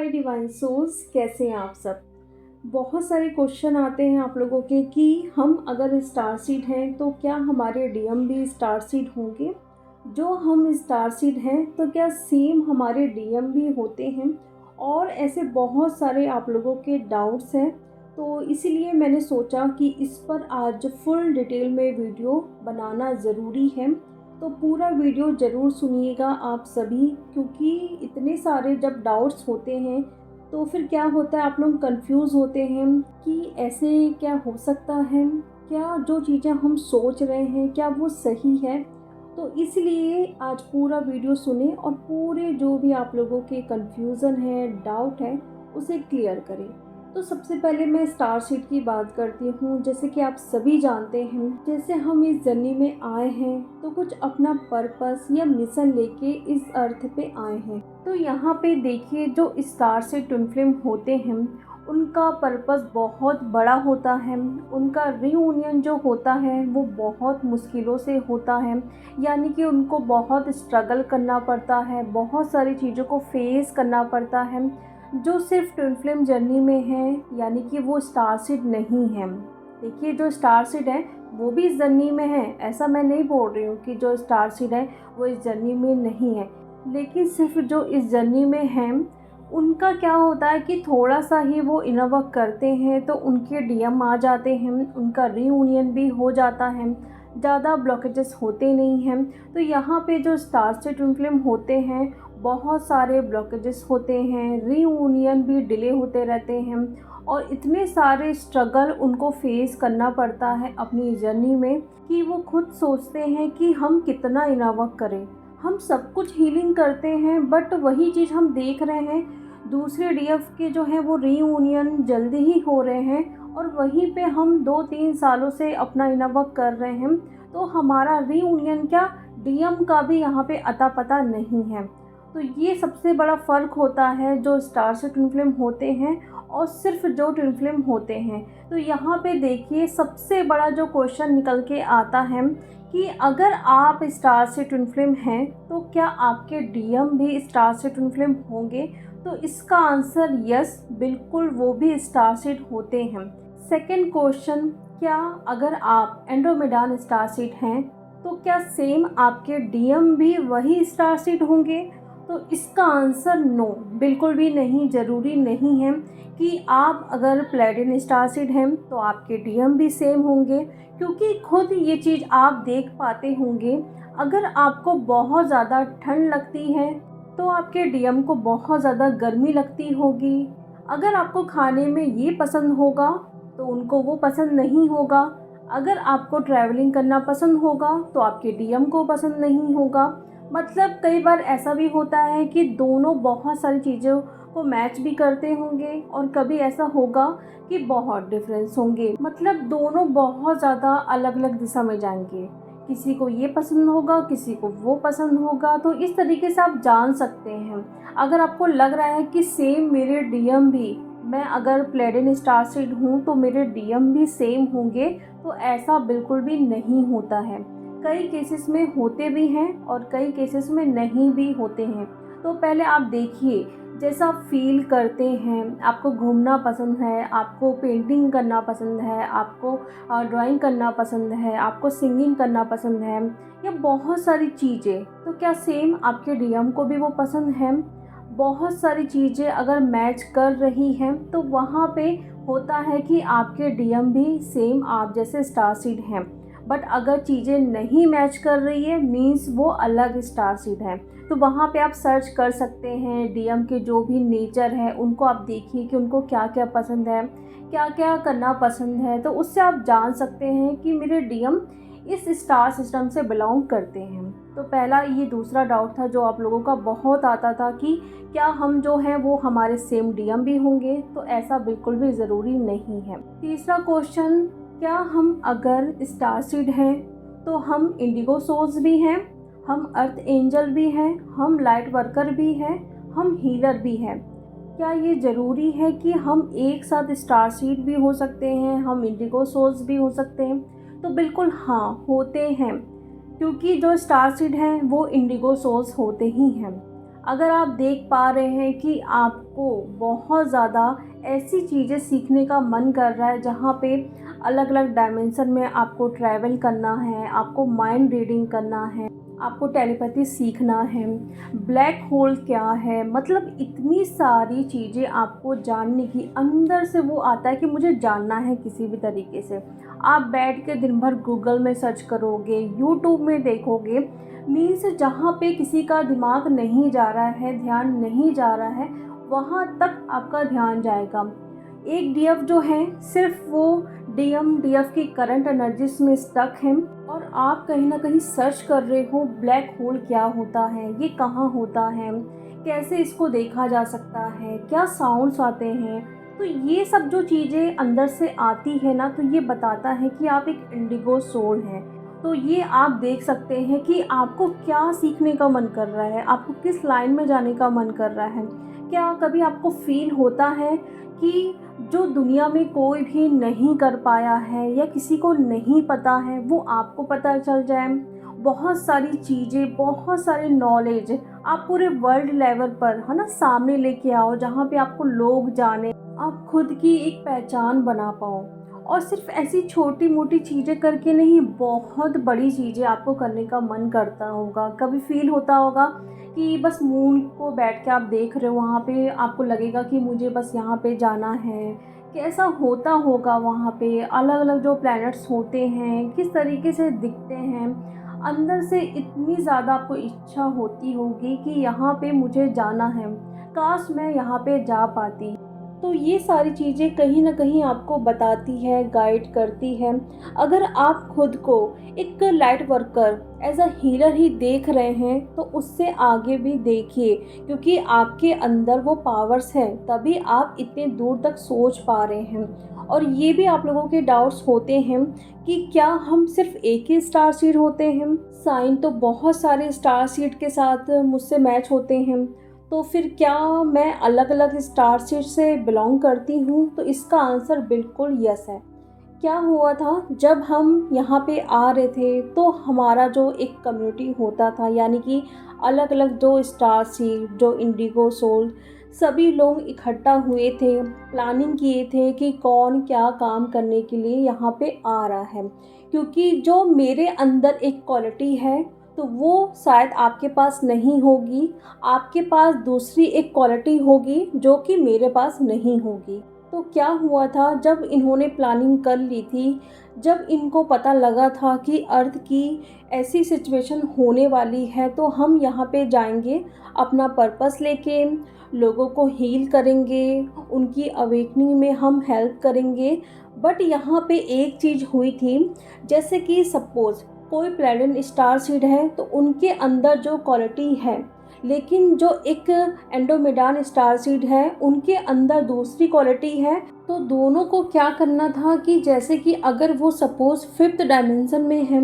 हाय divine souls, कैसे हैं आप सब। बहुत सारे क्वेश्चन आते हैं आप लोगों के कि हम अगर स्टार सीड हैं तो क्या हमारे डीएम भी स्टार सीड होंगे। जो हम स्टार सीड हैं तो क्या सेम हमारे डीएम भी होते हैं। और ऐसे बहुत सारे आप लोगों के डाउट्स हैं, तो इसीलिए मैंने सोचा कि इस पर आज फुल डिटेल में वीडियो बनाना ज़रूरी है। तो पूरा वीडियो ज़रूर सुनिएगा आप सभी, क्योंकि इतने सारे जब डाउट्स होते हैं तो फिर क्या होता है, आप लोग कंफ्यूज होते हैं कि ऐसे क्या हो सकता है, क्या जो चीज़ें हम सोच रहे हैं क्या वो सही है। तो इसलिए आज पूरा वीडियो सुने और पूरे जो भी आप लोगों के कंफ्यूज़न है, डाउट है, उसे क्लियर करें। तो सबसे पहले मैं स्टार सीड की बात करती हूँ। जैसे कि आप सभी जानते हैं, जैसे हम इस जर्नी में आए हैं तो कुछ अपना पर्पस या मिशन लेके इस अर्थ पे आए हैं। तो यहाँ पे देखिए, जो स्टार सीड ट्विन फ्लेम होते हैं उनका पर्पस बहुत बड़ा होता है। उनका रीयूनियन जो होता है वो बहुत मुश्किलों से होता है, यानी कि उनको बहुत स्ट्रगल करना पड़ता है, बहुत सारी चीज़ों को फेस करना पड़ता है जो सिर्फ ट्विन फ्लेम जर्नी में है, यानी कि वो स्टार सीड नहीं है। देखिए, जो स्टार सीड है वो भी इस जर्नी में है, ऐसा मैं नहीं बोल रही हूँ कि जो स्टार सीड है वो इस जर्नी में नहीं है, लेकिन सिर्फ जो इस जर्नी में है उनका क्या होता है कि थोड़ा सा ही वो इनर वर्क करते हैं तो उनके डीएम आ जाते हैं, उनका रीयूनियन भी हो जाता है, ज़्यादा ब्लॉकेजेस होते नहीं हैं। तो यहाँ पे जो स्टार सीड ट्विन फ्लेम होते हैं बहुत सारे ब्लॉकेजेस होते हैं, रीयूनियन भी डिले होते रहते हैं और इतने सारे स्ट्रगल उनको फेस करना पड़ता है अपनी जर्नी में कि वो खुद सोचते हैं कि हम कितना इनर वर्क करें। हम सब कुछ हीलिंग करते हैं, बट वही चीज़ हम देख रहे हैं दूसरे डीएफ के जो हैं वो रीयूनियन जल्दी ही हो रहे हैं और वहीं पे हम 2-3 सालों से अपना इनर वर्क कर रहे हैं। तो हमारा रीयूनियन क्या, डीएम का भी यहाँ पे अता पता नहीं है। तो ये सबसे बड़ा फ़र्क होता है जो स्टार से ट्विन फ्लेम होते हैं और सिर्फ जो ट्विन फ्लेम होते हैं। तो यहाँ पे देखिए, सबसे बड़ा जो क्वेश्चन निकल के आता है कि अगर आप स्टार से ट्विन फ्लेम हैं तो क्या आपके डीएम भी स्टार से ट्विन फ्लेम होंगे। तो इसका आंसर यस, बिल्कुल वो भी स्टार सीड होते हैं। सेकंड क्वेश्चन, क्या अगर आप एंड्रोमेडा स्टार सीड हैं तो क्या सेम आपके डीएम भी वही स्टार सीड होंगे। तो इसका आंसर नो, बिल्कुल भी नहीं, ज़रूरी नहीं है कि आप अगर प्लेटिनम स्टार सीड हैं तो आपके डीएम भी सेम होंगे, क्योंकि खुद ये चीज़ आप देख पाते होंगे। अगर आपको बहुत ज़्यादा ठंड लगती है तो आपके डीएम को बहुत ज़्यादा गर्मी लगती होगी। अगर आपको खाने में ये पसंद होगा तो उनको वो पसंद नहीं होगा। अगर आपको ट्रैवलिंग करना पसंद होगा तो आपके डीएम को पसंद नहीं होगा। मतलब कई बार ऐसा भी होता है कि दोनों बहुत सारी चीज़ों को मैच भी करते होंगे और कभी ऐसा होगा कि बहुत डिफरेंस होंगे, मतलब दोनों बहुत ज़्यादा अलग अलग दिशा में जाएंगे। किसी को ये पसंद होगा, किसी को वो पसंद होगा। तो इस तरीके से आप जान सकते हैं। अगर आपको लग रहा है कि सेम मेरे डीएम भी, मैं अगर प्लेटिनम स्टार सीड हूँ तो मेरे डीएम भी सेम होंगे, तो ऐसा बिल्कुल भी नहीं होता है। कई केसेस में होते भी हैं और कई केसेस में नहीं भी होते हैं। तो पहले आप देखिए, जैसा आप फील करते हैं, आपको घूमना पसंद है, आपको पेंटिंग करना पसंद है, आपको ड्राइंग करना पसंद है, आपको सिंगिंग करना पसंद है, या बहुत सारी चीज़ें, तो क्या सेम आपके डीएम को भी वो पसंद है। बहुत सारी चीज़ें अगर मैच कर रही हैं तो वहाँ पे होता है कि आपके डीएम भी सेम आप जैसे स्टार सीड हैं। बट अगर चीज़ें नहीं मैच कर रही है, मीन्स वो अलग स्टार सीड है। तो वहाँ पे आप सर्च कर सकते हैं डीएम के जो भी नेचर है उनको आप देखिए कि उनको क्या क्या पसंद है, क्या क्या करना पसंद है। तो उससे आप जान सकते हैं कि मेरे डीएम इस स्टार सिस्टम से बिलोंग करते हैं। तो पहला ये दूसरा डाउट था जो आप लोगों का बहुत आता था कि क्या हम जो हैं वो हमारे सेम डीएम भी होंगे। तो ऐसा बिल्कुल भी ज़रूरी नहीं है। तीसरा क्वेश्चन, क्या हम अगर स्टार सीड हैं तो हम इंडिगो सोल्स भी हैं, हम अर्थ एंजल भी हैं, हम लाइट वर्कर भी हैं, हम हीलर भी हैं। क्या ये ज़रूरी है कि हम एक साथ स्टार सीड भी हो सकते हैं, हम इंडिगो सोल्स भी हो सकते हैं। तो बिल्कुल हाँ, होते हैं, क्योंकि जो स्टार सीड हैं वो इंडिगो सोल्स होते ही हैं। अगर आप देख पा रहे हैं कि आपको बहुत ज़्यादा ऐसी चीज़ें सीखने का मन कर रहा है जहाँ पे अलग अलग डायमेंशन में आपको ट्रैवल करना है, आपको माइंड रीडिंग करना है, आपको टेलीपैथी सीखना है, ब्लैक होल क्या है, मतलब इतनी सारी चीज़ें आपको जानने की अंदर से वो आता है कि मुझे जानना है किसी भी तरीके से। आप बैठ के दिन भर गूगल में सर्च करोगे, यूट्यूब में देखोगे, मीन्स जहाँ पे किसी का दिमाग नहीं जा रहा है, ध्यान नहीं जा रहा है, वहाँ तक आपका ध्यान जाएगा। एक डीएफ जो है सिर्फ वो डीएफ की करंट एनर्जीज में स्टक है और आप कहीं ना कहीं सर्च कर रहे हो ब्लैक होल क्या होता है, ये कहाँ होता है, कैसे इसको देखा जा सकता है, क्या साउंड्स आते हैं। तो ये सब जो चीज़ें अंदर से आती है ना, तो ये बताता है कि आप एक इंडिगो सोल हैं। तो ये आप देख सकते हैं कि आपको क्या सीखने का मन कर रहा है, आपको किस लाइन में जाने का मन कर रहा है। क्या कभी आपको फील होता है कि जो दुनिया में कोई भी नहीं कर पाया है या किसी को नहीं पता है वो आपको पता चल जाए। बहुत सारी चीज़ें, बहुत सारे नॉलेज आप पूरे वर्ल्ड लेवल पर है ना सामने लेके आओ, जहाँ पे आपको लोग जाने, आप खुद की एक पहचान बना पाओ। और सिर्फ ऐसी छोटी मोटी चीज़ें करके नहीं, बहुत बड़ी चीज़ें आपको करने का मन करता होगा। कभी फील होता होगा कि बस मून को बैठ के आप देख रहे हो, वहाँ पे आपको लगेगा कि मुझे बस यहाँ पे जाना है। कैसा होता होगा वहाँ पे, अलग अलग जो प्लैनेट्स होते हैं किस तरीके से दिखते हैं। अंदर से इतनी ज़्यादा आपको इच्छा होती होगी कि यहाँ पे मुझे जाना है, काश मैं यहाँ पे जा पाती। तो ये सारी चीज़ें कहीं ना कहीं आपको बताती है, गाइड करती है। अगर आप खुद को एक light worker as a healer ही देख रहे हैं तो उससे आगे भी देखिए, क्योंकि आपके अंदर वो पावर्स हैं, तभी आप इतने दूर तक सोच पा रहे हैं। और ये भी आप लोगों के डाउट्स होते हैं कि क्या हम सिर्फ एक ही स्टार सीड होते हैं। साइन तो बहुत सारे स्टार सीड के साथ मुझसे मैच होते हैं, तो फिर क्या मैं अलग अलग स्टार सीड से बिलोंग करती हूँ? तो इसका आंसर बिल्कुल यस है। क्या हुआ था, जब हम यहाँ पे आ रहे थे तो हमारा जो एक कम्युनिटी होता था, यानी कि अलग अलग जो स्टार सीड, जो इंडिगो सोल, सभी लोग इकट्ठा हुए थे, प्लानिंग किए थे कि कौन क्या काम करने के लिए यहाँ पे आ रहा है। क्योंकि जो मेरे अंदर एक क्वालिटी है तो वो शायद आपके पास नहीं होगी, आपके पास दूसरी एक क्वालिटी होगी जो कि मेरे पास नहीं होगी। तो क्या हुआ था, जब इन्होंने प्लानिंग कर ली थी, जब इनको पता लगा था कि अर्थ की ऐसी सिचुएशन होने वाली है, तो हम यहाँ पे जाएंगे अपना पर्पस लेके, लोगों को हील करेंगे, उनकी अवेकनिंग में हम हेल्प करेंगे। बट यहाँ पे एक चीज़ हुई थी, जैसे कि सपोज़ कोई प्लैनेट स्टार सीड है तो उनके अंदर जो क्वालिटी है, लेकिन जो एक एंडोमेडान स्टार सीड है उनके अंदर दूसरी क्वालिटी है। तो दोनों को क्या करना था कि जैसे कि अगर वो सपोज 5th डायमेंशन में है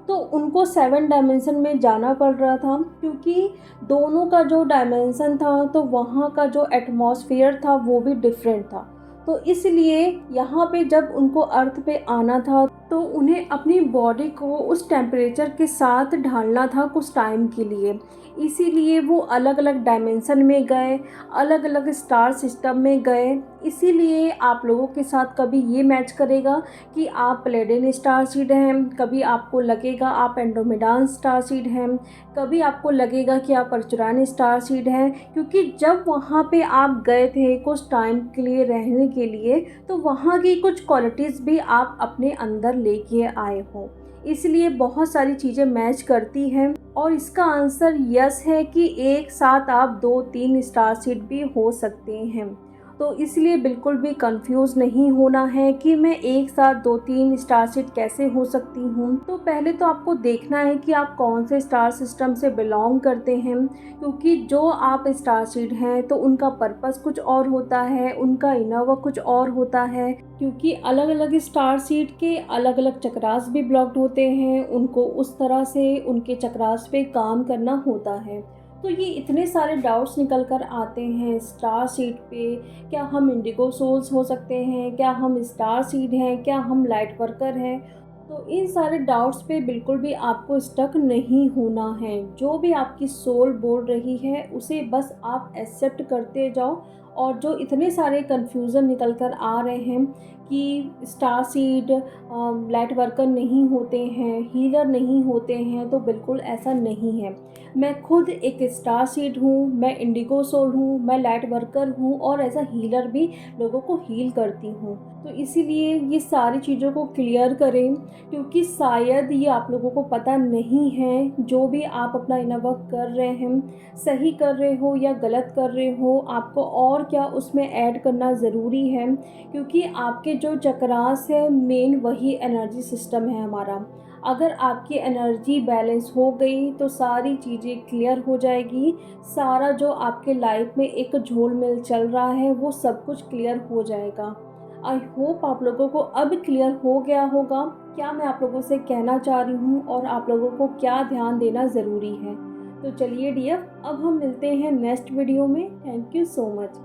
तो उनको 7 डायमेंशन में जाना पड़ रहा था, क्योंकि दोनों का जो डायमेंशन था तो वहाँ का जो एटमॉस्फेयर था वो भी डिफरेंट था। तो इसलिए यहाँ पे जब उनको अर्थ पे आना था तो उन्हें अपनी बॉडी को उस टेम्परेचर के साथ ढालना था कुछ टाइम के लिए। इसीलिए वो अलग अलग डायमेंशन में गए, अलग अलग स्टार सिस्टम में गए। इसीलिए आप लोगों के साथ कभी ये मैच करेगा कि आप प्लेडेन स्टार सीड हैं, कभी आपको लगेगा आप एंडोमेडान स्टार सीड हैं, कभी आपको लगेगा कि आप परचुरान स्टार सीड हैं। क्योंकि जब वहाँ पे आप गए थे कुछ टाइम के लिए रहने के लिए, तो वहाँ की कुछ क्वालिटीज़ भी आप अपने अंदर लेके आए हो, इसलिए बहुत सारी चीज़ें मैच करती हैं। और इसका आंसर यस है कि एक साथ आप 2-3 स्टार सीड भी हो सकते हैं। तो इसलिए बिल्कुल भी कंफ्यूज नहीं होना है कि मैं एक साथ 2-3 स्टार सीड कैसे हो सकती हूँ। तो पहले तो आपको देखना है कि आप कौन से स्टार सिस्टम से बिलोंग करते हैं, क्योंकि जो आप स्टार सीड हैं तो उनका पर्पस कुछ और होता है, उनका इनर वर्क कुछ और होता है। क्योंकि अलग अलग स्टार सीड के अलग अलग चक्रास भी ब्लॉक्ड होते हैं, उनको उस तरह से उनके चक्रास पे काम करना होता है। तो ये इतने सारे डाउट्स निकल कर आते हैं स्टार सीड पे। क्या हम इंडिगो सोल्स हो सकते हैं, क्या हम स्टार सीड हैं, क्या हम लाइट वर्कर हैं? तो इन सारे डाउट्स पे बिल्कुल भी आपको स्टक नहीं होना है। जो भी आपकी सोल बोल रही है उसे बस आप एक्सेप्ट करते जाओ। और जो इतने सारे कन्फ्यूज़न निकल कर आ रहे हैं कि स्टार सीड लाइट वर्कर नहीं होते हैं, हीलर नहीं होते हैं, तो बिल्कुल ऐसा नहीं है। मैं खुद एक स्टार सीड हूँ, मैं इंडिगो सोल हूँ, मैं लाइट वर्कर हूँ और एज़ अ हीलर भी लोगों को हील करती हूँ। तो इसीलिए ये सारी चीज़ों को क्लियर करें, क्योंकि शायद ये आप लोगों को पता नहीं है, जो भी आप अपना इनर वर्क कर रहे हैं, सही कर रहे हो या गलत कर रहे हो, आपको और क्या उसमें ऐड करना ज़रूरी है। क्योंकि आपके जो चक्रास है मेन वही एनर्जी सिस्टम है हमारा। अगर आपकी एनर्जी बैलेंस हो गई तो सारी चीज़ें क्लियर हो जाएगी। सारा जो आपके लाइफ में एक झोलमेल चल रहा है वो सब कुछ क्लियर हो जाएगा। आई होप आप लोगों को अब क्लियर हो गया होगा क्या मैं आप लोगों से कहना चाह रही हूँ और आप लोगों को क्या ध्यान देना ज़रूरी है। तो चलिए डियर, अब हम मिलते हैं नेक्स्ट वीडियो में। Thank you so much.